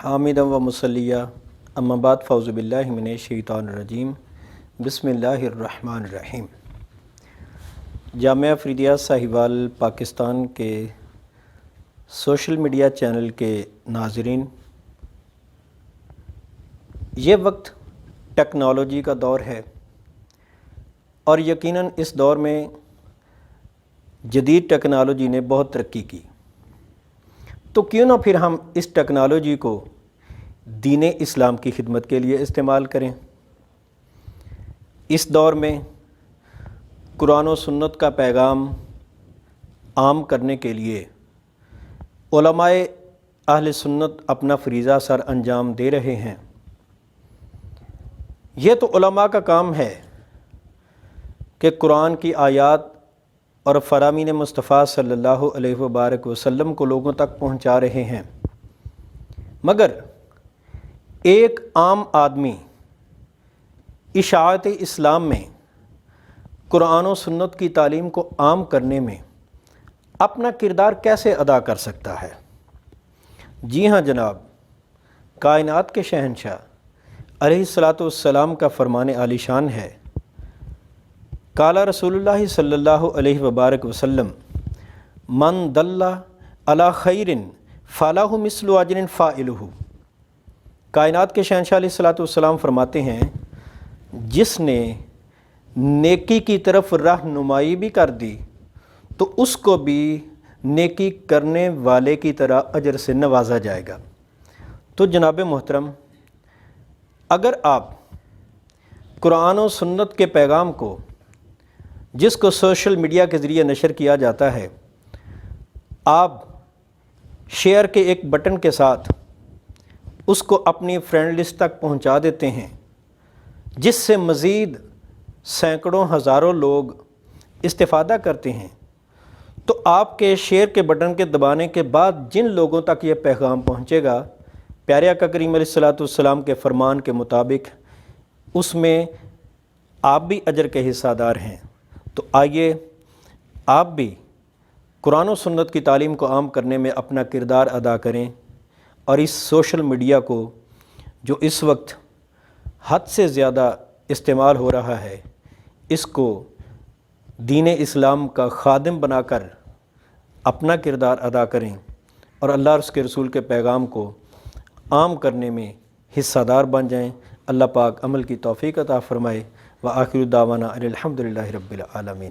حامدا و مصلیہ اما بعد فاعوذ باللہ من الشیطان الرجیم بسم اللہ الرحمن الرحیم۔ جامعہ افریدیہ ساہیوال پاکستان کے سوشل میڈیا چینل کے ناظرین، یہ وقت ٹیکنالوجی کا دور ہے اور یقیناً اس دور میں جدید ٹیکنالوجی نے بہت ترقی کی، تو کیوں نہ پھر ہم اس ٹیکنالوجی کو دین اسلام کی خدمت کے لیے استعمال کریں۔ اس دور میں قرآن و سنت کا پیغام عام کرنے کے لیے علماء اہل سنت اپنا فریضہ سر انجام دے رہے ہیں۔ یہ تو علماء کا کام ہے کہ قرآن کی آیات اور فرامین مصطفیٰ صلی اللہ علیہ وبارک وسلم کو لوگوں تک پہنچا رہے ہیں، مگر ایک عام آدمی اشاعت اسلام میں قرآن و سنت کی تعلیم کو عام کرنے میں اپنا کردار کیسے ادا کر سکتا ہے؟ جی ہاں جناب، کائنات کے شہنشاہ علیہ الصلاۃ والسلام کا فرمان عالی شان ہے، قال رسول اللہ صلی اللہ علیہ وبارک وسلم من دل علی خیر فلہ مثل اجر فاعلہ۔ کائنات کے شہنشاہ علیہ الصلاۃ والسلام فرماتے ہیں، جس نے نیکی کی طرف رہنمائی بھی کر دی تو اس کو بھی نیکی کرنے والے کی طرح اجر سے نوازا جائے گا۔ تو جناب محترم، اگر آپ قرآن و سنت کے پیغام کو، جس کو سوشل میڈیا کے ذریعے نشر کیا جاتا ہے، آپ شیئر کے ایک بٹن کے ساتھ اس کو اپنی فرینڈ لسٹ تک پہنچا دیتے ہیں، جس سے مزید سینکڑوں ہزاروں لوگ استفادہ کرتے ہیں، تو آپ کے شیئر کے بٹن کے دبانے کے بعد جن لوگوں تک یہ پیغام پہنچے گا، پیارے آقا کریم علیہ الصلاۃ والسلام کے فرمان کے مطابق اس میں آپ بھی اجر کے حصہ دار ہیں۔ تو آئیے آپ بھی قرآن و سنت کی تعلیم کو عام کرنے میں اپنا کردار ادا کریں، اور اس سوشل میڈیا کو جو اس وقت حد سے زیادہ استعمال ہو رہا ہے، اس کو دین اسلام کا خادم بنا کر اپنا کردار ادا کریں اور اللہ اور اس کے رسول کے پیغام کو عام کرنے میں حصہ دار بن جائیں۔ اللہ پاک عمل کی توفیق عطا فرمائے۔ وآخر دعوانا ان الحمد للہ رب العالمین۔